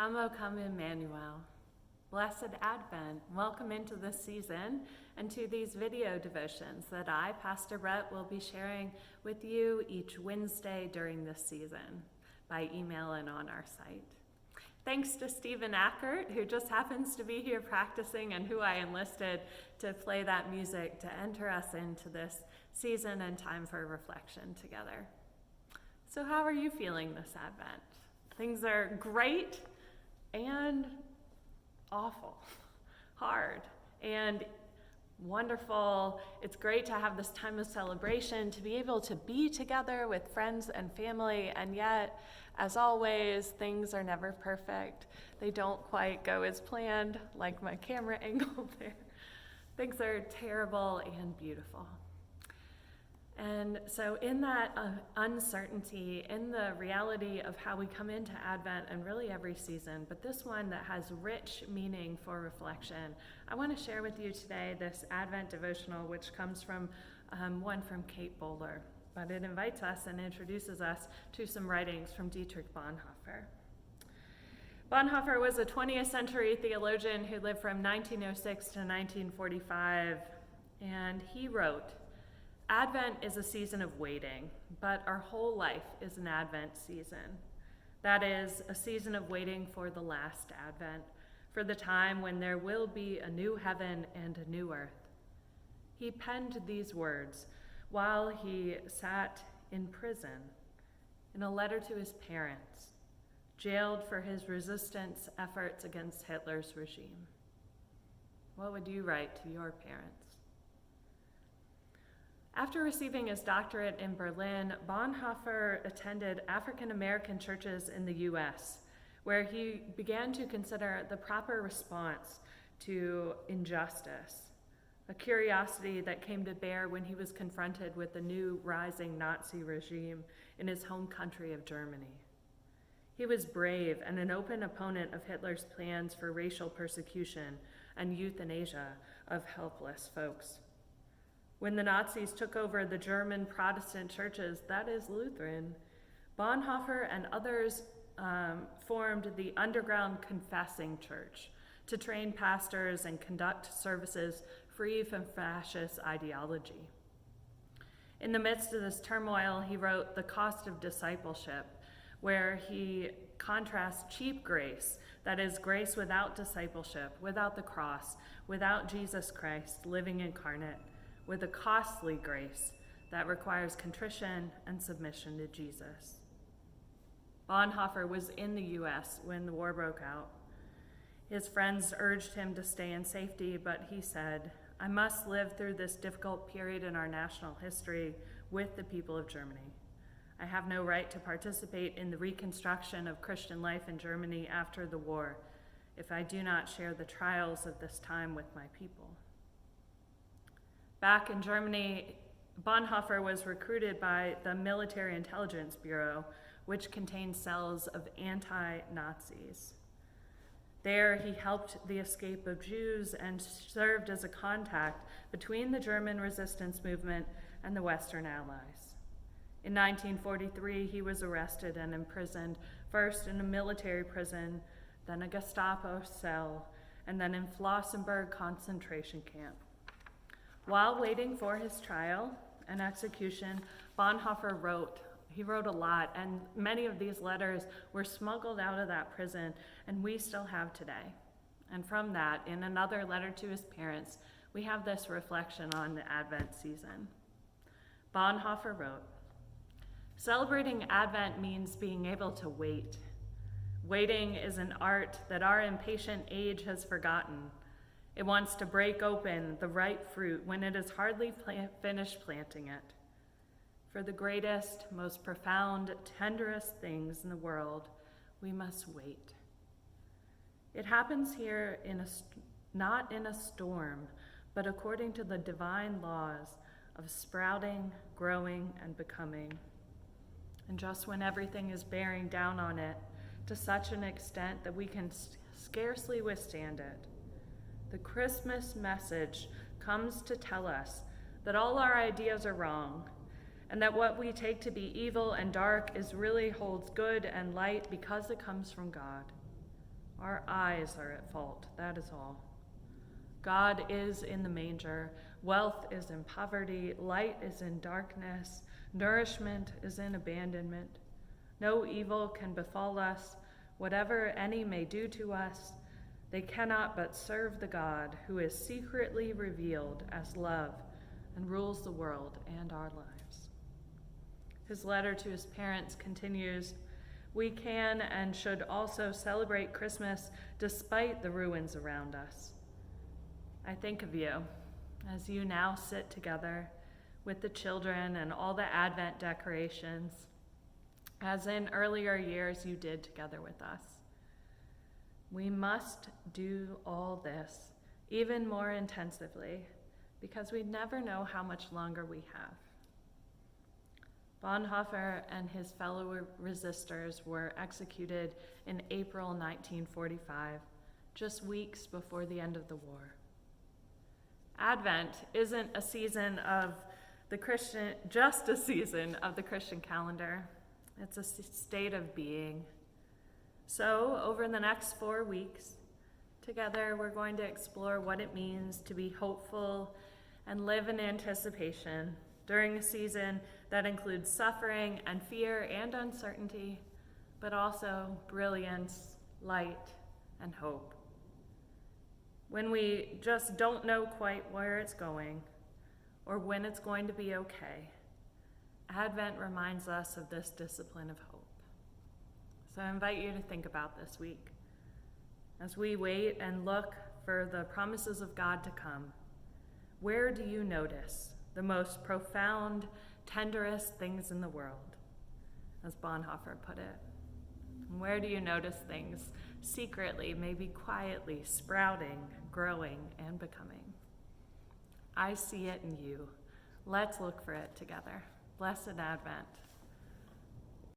Come, O come, Emmanuel. Blessed Advent. Welcome into this season and to these video devotions that I, Pastor Brett, will be sharing with you each Wednesday during this season by email and on our site. Thanks to Stephen Ackert, who just happens to be here practicing and who I enlisted to play that music to enter us into this season and time for reflection together. So how are you feeling this Advent? Things are great and awful, hard, and wonderful. It's great to have this time of celebration, to be able to be together with friends and family, and yet, as always, things are never perfect. They don't quite go as planned, like my camera angle there. Things are terrible and beautiful. And so in that uncertainty, in the reality of how we come into Advent and really every season, but this one that has rich meaning for reflection, I want to share with you today this Advent devotional, which comes from one from Kate Bowler, but it invites us and introduces us to some writings from Dietrich Bonhoeffer. Bonhoeffer was a 20th century theologian who lived from 1906 to 1945, and he wrote, "Advent is a season of waiting, but our whole life is an Advent season. That is, a season of waiting for the last Advent, for the time when there will be a new heaven and a new earth." He penned these words while he sat in prison in a letter to his parents, jailed for his resistance efforts against Hitler's regime. What would you write to your parents? After receiving his doctorate in Berlin, Bonhoeffer attended African American churches in the U.S., where he began to consider the proper response to injustice, a curiosity that came to bear when he was confronted with the new rising Nazi regime in his home country of Germany. He was brave and an open opponent of Hitler's plans for racial persecution and euthanasia of helpless folks. When the Nazis took over the German Protestant churches, that is Lutheran, Bonhoeffer and others formed the underground confessing church to train pastors and conduct services free from fascist ideology. In the midst of this turmoil, he wrote The Cost of Discipleship, where he contrasts cheap grace, that is, grace without discipleship, without the cross, without Jesus Christ living incarnate, with a costly grace that requires contrition and submission to Jesus. Bonhoeffer was in the U.S. when the war broke out. His friends urged him to stay in safety, but he said, "I must live through this difficult period in our national history with the people of Germany. I have no right to participate in the reconstruction of Christian life in Germany after the war if I do not share the trials of this time with my people." Back in Germany, Bonhoeffer was recruited by the Military Intelligence Bureau, which contained cells of anti-Nazis. There, he helped the escape of Jews and served as a contact between the German resistance movement and the Western Allies. In 1943, he was arrested and imprisoned, first in a military prison, then a Gestapo cell, and then in Flossenburg concentration camp. While waiting for his trial and execution, Bonhoeffer wrote. He wrote a lot, and many of these letters were smuggled out of that prison, and we still have today. And from that, in another letter to his parents, we have this reflection on the Advent season. Bonhoeffer wrote, "Celebrating Advent means being able to wait. Waiting is an art that our impatient age has forgotten. It wants to break open the ripe fruit when it has hardly finished planting it. For the greatest, most profound, tenderest things in the world, we must wait. It happens here not in a storm, but according to the divine laws of sprouting, growing, and becoming. And just when everything is bearing down on it to such an extent that we can scarcely withstand it, the Christmas message comes to tell us that all our ideas are wrong, and that what we take to be evil and dark really holds good and light because it comes from God. Our eyes are at fault, that is all. God is in the manger. Wealth is in poverty. Light is in darkness. Nourishment is in abandonment. No evil can befall us. Whatever any may do to us, they cannot but serve the God who is secretly revealed as love and rules the world and our lives. His letter to his parents continues, "We can and should also celebrate Christmas despite the ruins around us." I think of you as you now sit together with the children and all the Advent decorations, as in earlier years you did together with us. We must do all this even more intensively because we never know how much longer we have. Bonhoeffer and his fellow resistors were executed in April 1945, just weeks before the end of the war. Advent isn't a season of just a season of the Christian calendar. It's a state of being. So, over the next 4 weeks, together we're going to explore what it means to be hopeful and live in anticipation during a season that includes suffering and fear and uncertainty, but also brilliance, light, and hope. When we just don't know quite where it's going or when it's going to be okay, Advent reminds us of this discipline of hope. So I invite you to think about this week as we wait and look for the promises of God to come. Where do you notice the most profound, tenderest things in the world, as Bonhoeffer put it? And where do you notice things secretly, maybe quietly, sprouting, growing, and becoming? I see it in you. Let's look for it together. Blessed Advent.